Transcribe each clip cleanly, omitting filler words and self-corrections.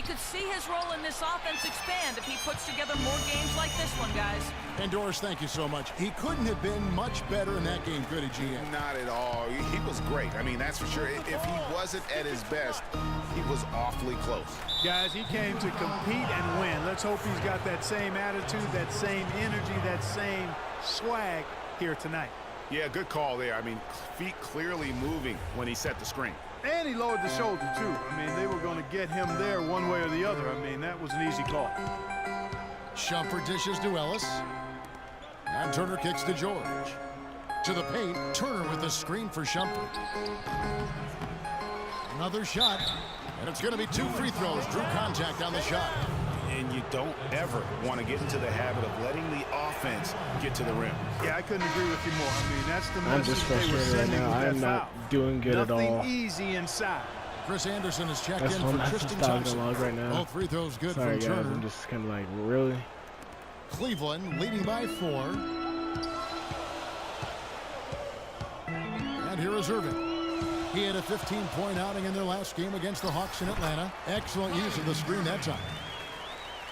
could see his role in this offense expand if he puts together more games like this one, guys. And Doris, thank you so much. He couldn't have been much better in that game, could he, GM? Not at all. He was great. I mean, that's for sure. If he wasn't at his best, he was awfully close. Guys, he came to compete and win. Let's hope he's got that same attitude, that same energy, that same swag here tonight. Yeah, good call there. I mean, feet clearly moving when he set the screen. And he lowered the shoulder, too. I mean, they were going to get him there one way or the other. I mean, that was an easy call. Shumpert dishes to Ellis. And Turner kicks to George. To the paint, Turner with the screen for Shumpert. Another shot. And it's going to be 2 free throws. Drew contact on the shot. And you don't ever want to get into the habit of letting the offense get to the rim. Yeah, I couldn't agree with you more. I mean, that's the I'm just message they were frustrated right sending now. with I that am foul. not doing good at all. Nothing easy inside. Chris Anderson has checked That's in one for that's Tristan just Thompson. log right now. Both free throws good Sorry, from guys. Turner. I'm just kind of like, really? Cleveland leading by 4. And here is Irving. He had a 15-point outing in their last game against the Hawks in Atlanta. Excellent use of the screen that time.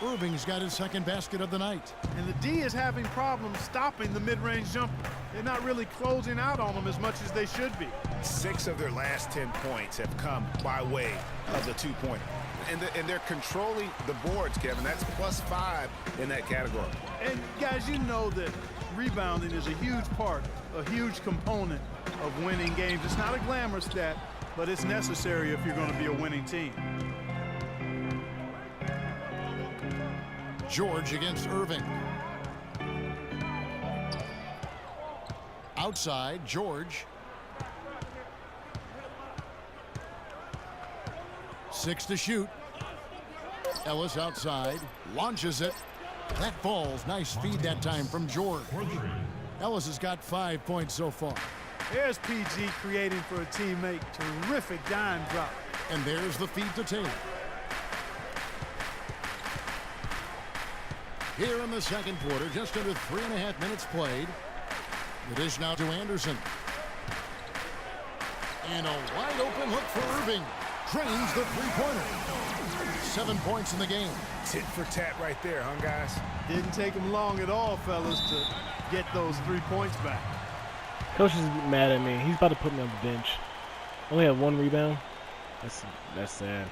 Irving's got his second basket of the night. And the D is having problems stopping the mid-range jumper. They're not really closing out on them as much as they should be. 6 of their last 10 points have come by way of the 2-pointer. And they're controlling the boards, Kevin. That's +5 in that category. And guys, you know that rebounding is a huge part, a huge component of winning games. It's not a glamorous stat, but it's necessary if you're going to be a winning team. George against Irving. Outside, George. 6 to shoot. Ellis outside, launches it. That falls. Nice feed that time from George. Ellis has got 5 points so far. There's PG creating for a teammate. Terrific dime drop. And there's the feed to Taylor. Here in the second quarter, just under 3.5 minutes played. The dish now to Anderson. And a wide open look for Irving. Drains the three-pointer. 7 points in the game. Tit for tat right there, huh, guys? Didn't take him long at all, fellas, to get those 3 points back. Coach is mad at me. He's about to put me on the bench. Only have 1 rebound. That's sad.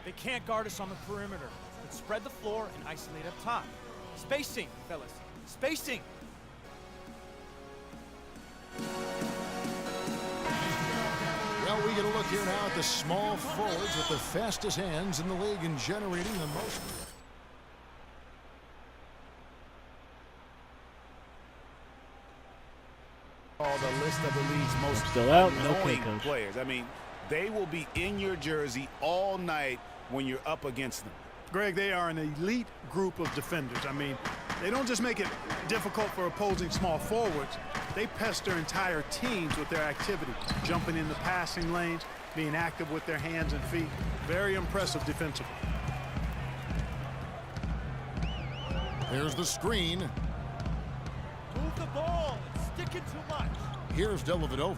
They can't guard us on the perimeter. Let's spread the floor and isolate up top. Spacing, fellas. Spacing. Well, we get a look here now at the small forwards with the fastest hands in the league and generating the most. The list of the league's most Still out? annoying Okay, coach. players. I mean, they will be in your jersey all night when you're up against them. Greg, they are an elite group of defenders. I mean, they don't just make it difficult for opposing small forwards. They pester entire teams with their activity, jumping in the passing lanes, being active with their hands and feet. Very impressive defensively. There's the screen. Move the ball and stick it too much. Here's Dellavedova.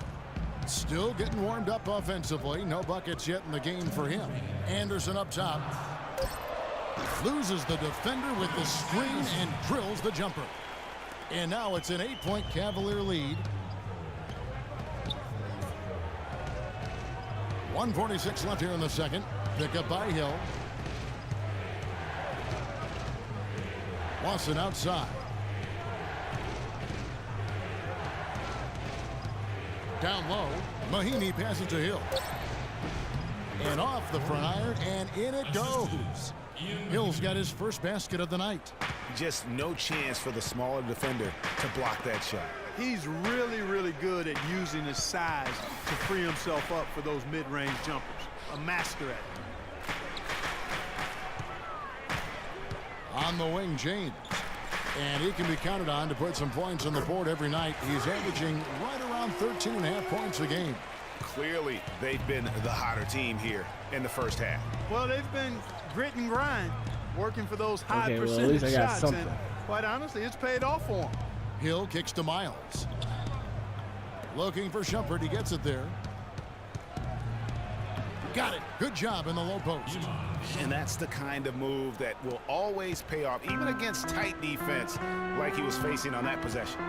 Still getting warmed up offensively. No buckets yet in the game for him. Anderson up top. Loses the defender with the screen and drills the jumper. And now it's an 8-point Cavalier lead. 1:46 left here in the second. Pick up by Hill. Watson outside. Down low. Mahinmi passes to Hill. And off the front iron, and in it goes. Hill's got his first basket of the night. Just no chance for the smaller defender to block that shot. He's really, really good at using his size to free himself up for those mid-range jumpers. A master at it. On the wing, James. And he can be counted on to put some points on the board every night. He's averaging right around 13.5 points a game. Clearly, they've been the hotter team here in the first half. Well, they've been grit and grind, working for those high Okay, well, at percentage least I got shots. something. And quite honestly, it's paid off for him. Hill kicks to Miles. Looking for Shumpert. He gets it there. Got it. Good job in the low post. And that's the kind of move that will always pay off, even against tight defense like he was facing on that possession.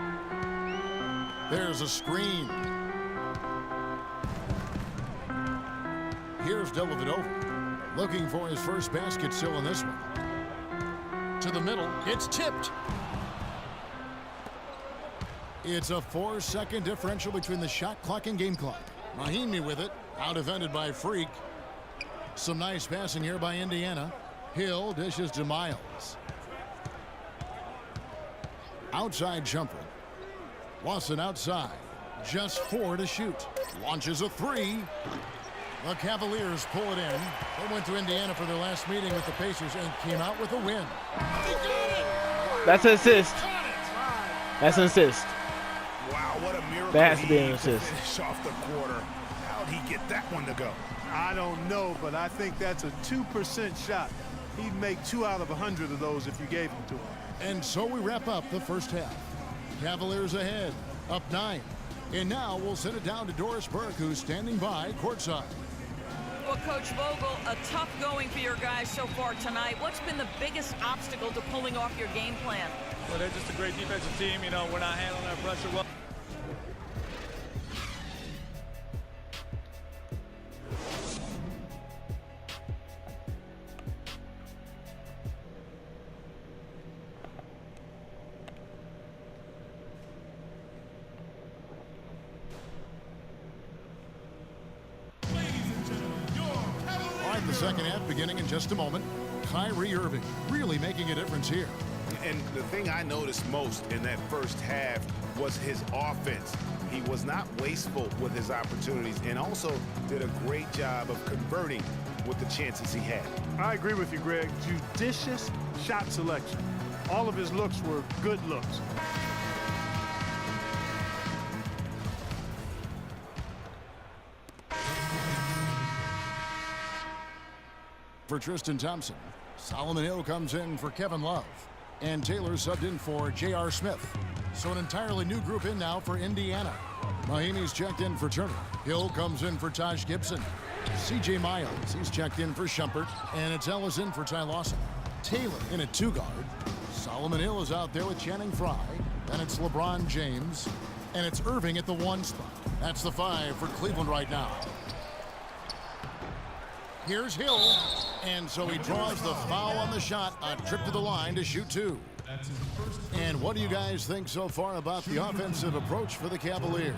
There's a screen. Here's Dellavedova looking for his first basket still in this one. To the middle. It's tipped. It's a 4-second differential between the shot clock and game clock. Mahinmi with it. Out defended by Freak. Some nice passing here by Indiana. Hill dishes to Miles. Outside jumper. Lawson outside. Just 4 to shoot. Launches a 3. The Cavaliers pull it in. They went to Indiana for their last meeting with the Pacers and came out with a win. That's an assist. That's an assist. Wow, what a miracle. That has to be an he assist. finish off the quarter. How'd he get that one to go? I don't know, but I think that's a 2% shot. He'd make 2 out of 100 of those if you gave them to him. And so we wrap up the first half. Cavaliers ahead, up 9. And now we'll send it down to Doris Burke, who's standing by courtside. Well, Coach Vogel, a tough going for your guys so far tonight. What's been the biggest obstacle to pulling off your game plan? Well, they're just a great defensive team. You know, we're not handling our pressure well. The second half beginning in just a moment. Kyrie Irving really making a difference here. And the thing I noticed most in that first half was his offense. He was not wasteful with his opportunities and also did a great job of converting with the chances he had. I agree with you, Greg. Judicious shot selection. All of his looks were good looks. For Tristan Thompson, Solomon Hill comes in for Kevin Love, and Taylor subbed in for J.R. Smith. So an entirely new group in now for Indiana. Mahinmi's checked in for Turner. Hill comes in for Taj Gibson. C.J. Miles, he's checked in for Shumpert, and it's Ellis in for Ty Lawson. Taylor in a 2-guard. Solomon Hill is out there with Channing Frye. Then it's LeBron James, and it's Irving at the 1 spot. That's the 5 for Cleveland right now. Here's Hill, and so he draws the foul on the shot, a trip to the line to shoot 2. And what do you guys think so far about the offensive approach for the Cavaliers?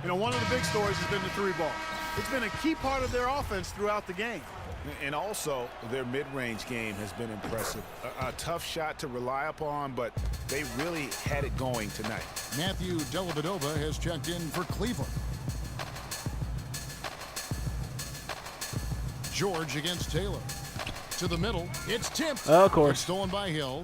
You know, one of the big stories has been the 3-ball. It's been a key part of their offense throughout the game. And also, their mid-range game has been impressive. A tough shot to rely upon, but they really had it going tonight. Matthew Dellavedova has checked in for Cleveland. George against Taylor. To the middle. It's tipped. Of course. It's stolen by Hill.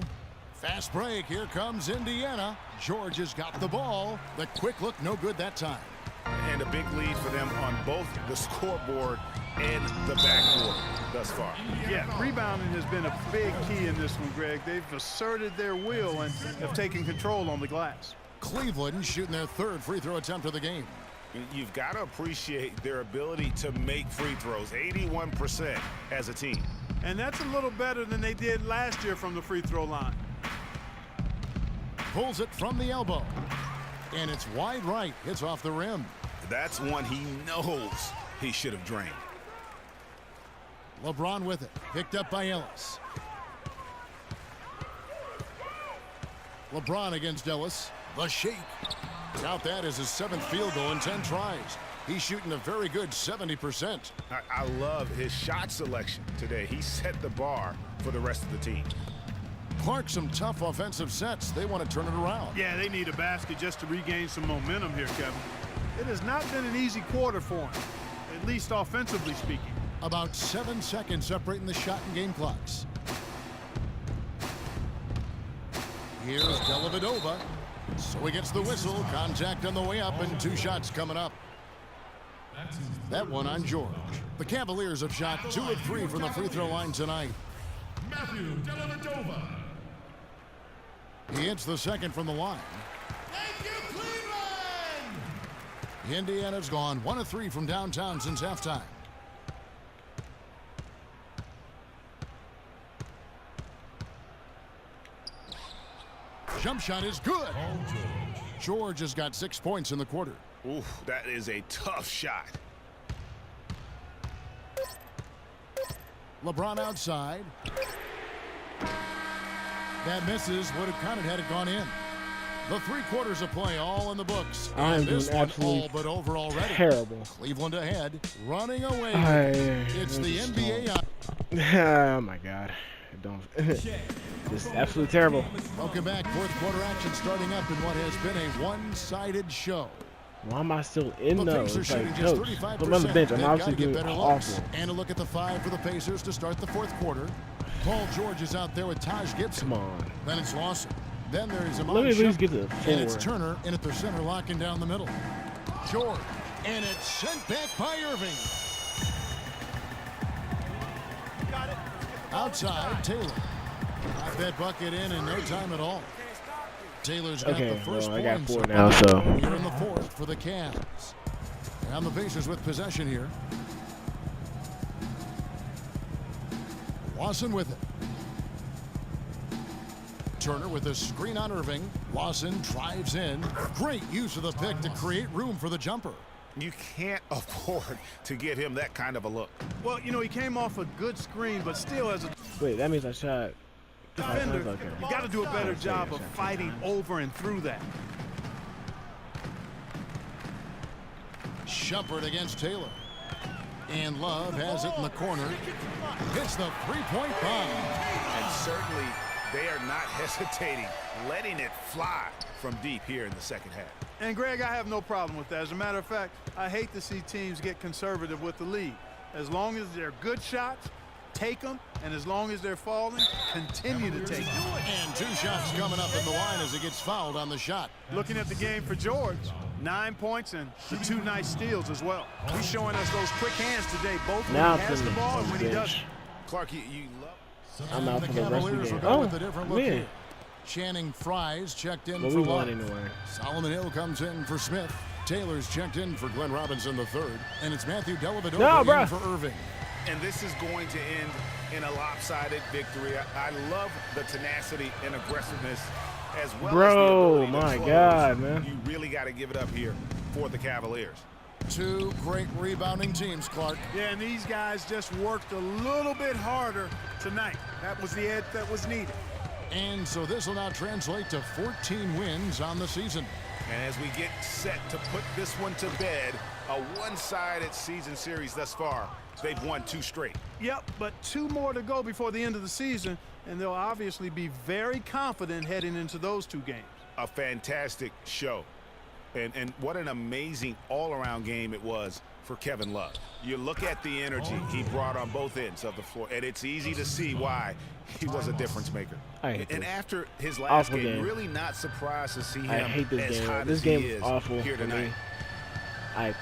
Fast break. Here comes Indiana. George has got the ball. The quick look, no good that time. And a big lead for them on both the scoreboard and the backboard thus far. Yeah, rebounding has been a big key in this one, Greg. They've asserted their will and have taken control on the glass. Cleveland shooting their 3rd free throw attempt of the game. You've got to appreciate their ability to make free throws, 81% as a team. And that's a little better than they did last year from the free throw line. Pulls it from the elbow. And it's wide right. Hits off the rim. That's one he knows he should have drained. LeBron with it. Picked up by Ellis. LeBron against Ellis. The shake. Count that as his 7th field goal in 10 tries. He's shooting a very good 70%. I love his shot selection today. He set the bar for the rest of the team. Clark, some tough offensive sets. They want to turn it around. Yeah, they need a basket just to regain some momentum here, Kevin. It has not been an easy quarter for him, at least offensively speaking. About 7 seconds separating the shot and game clocks. Here's Dellavedova. So he gets the whistle. Contact on the way up and 2 shots coming up. That one on George. The Cavaliers have shot 2 of 3 from the free throw line tonight. Matthew Dellavedova. He hits the 2nd from the line. Thank you, Cleveland! Indiana's gone 1 of 3 from downtown since halftime. jump shot is good. George has got 6 points in the quarter. Oof, that is a tough shot. LeBron outside. That misses. Would have counted had it gone in. The 3 quarters of play all in the books. I am And this doing one absolutely all but over already. terrible. Cleveland ahead, running away. It's the This is NBA. oh my God. Don't. This is absolutely terrible. Welcome back. Fourth quarter action starting up in what has been a one-sided show. Why am I still in The though? Pacers It's shooting like, just coach, 35%. put me on the bench. I'm They've obviously gotta get doing better looks. awful. And a look at the 5 for the Pacers to start the fourth quarter. Paul George is out there with Taj Gibson. Come on. Then it's Lawson. Then there's Amon Let me at least Shumpert. get to the And it's 4. Turner in at the center, locking down the middle. George. And it's sent back by Irving. Outside, Taylor. Got that bucket in no time at all. Taylor's got the Okay, first well, I got points 4 now, so. here in the fourth for the Cavs. And the Pacers with possession here. Lawson with it. Turner with a screen on Irving. Lawson drives in. Great use of the pick to create room for the jumper. You can't afford to get him that kind of a look. Well, you know, he came off a good screen, but still as a Wait, that means I shot. defender, Okay. you got to do a better job of fighting over and through that. Shumpert against Taylor. And Love has it in the corner. Hits the three-point bomb. And certainly they are not hesitating, letting it fly from deep here in the second half. And Greg, I have no problem with that. As a matter of fact, I hate to see teams get conservative with the lead. As long as they're good shots, take them, and as long as they're falling, continue to take them. And 2 shots coming up in the line as he gets fouled on the shot. Looking at the game for George, 9 points and the 2 nice steals as well. He's showing us those quick hands today, both when Now he I'm has the feeling ball and when he bench. doesn't. Clark, you love. I'm out the for the rest of the Cavaliers will game. go Oh, with a different look man. here. Channing Fries checked in Well, for we Love. won anyway. Solomon Hill comes in for Smith. Taylor's checked in for Glenn Robinson III. And it's Matthew Dellavedova No, in bruh. for Irving. And this is going to end in a lopsided victory. I love the tenacity and aggressiveness as well Bro, as the ability to my close. God, man. You really got to give it up here for the Cavaliers. 2 great rebounding teams, Clark. Yeah, and these guys just worked a little bit harder tonight. That was the edge that was needed. And so this will now translate to 14 wins on the season. And as we get set to put this one to bed, a one-sided season series thus far, they've won 2 straight. Yep, but 2 more to go before the end of the season, and they'll obviously be very confident heading into those 2 games. A fantastic show. And what an amazing all-around game it was for Kevin Love. You look at the energy he brought on both ends of the floor, and it's easy to see why he was a difference maker. I hate And this. after his last Awful game, game. really not surprised to see him I hate this as game. hot This as game he is is awful here for tonight. me. I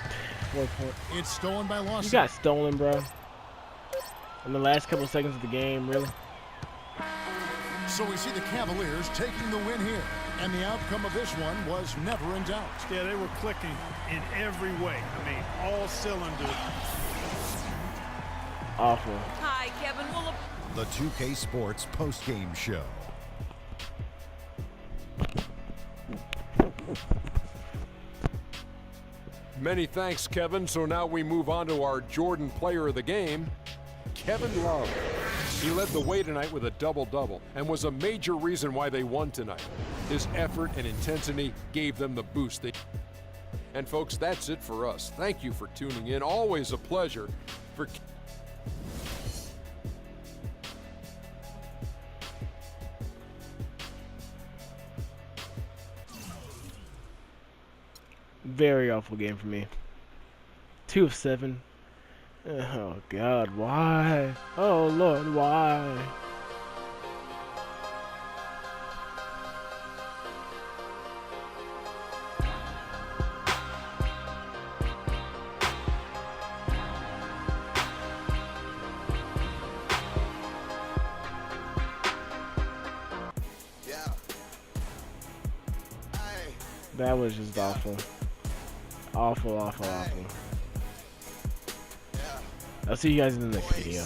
4 points. It's stolen by Lawson. You got stolen, bro. In the last couple seconds of the game, really. So we see the Cavaliers taking the win here. And the outcome of this one was never in doubt. Yeah, they were clicking in every way. I mean, all cylinders. Awful. Hi, Kevin. Well, The 2K Sports postgame show. Many thanks, Kevin. So now we move on to our Jordan Player of the Game, Kevin Love. He led the way tonight with a double-double and was a major reason why they won tonight. His effort and intensity gave them the boost they. And folks, that's it for us. Thank you for tuning in. Always a pleasure. For Very awful game for me. 2 of 7. Oh God, why? Oh Lord, why? That was just awful. Awful, awful, awful. I'll see you guys in the next video.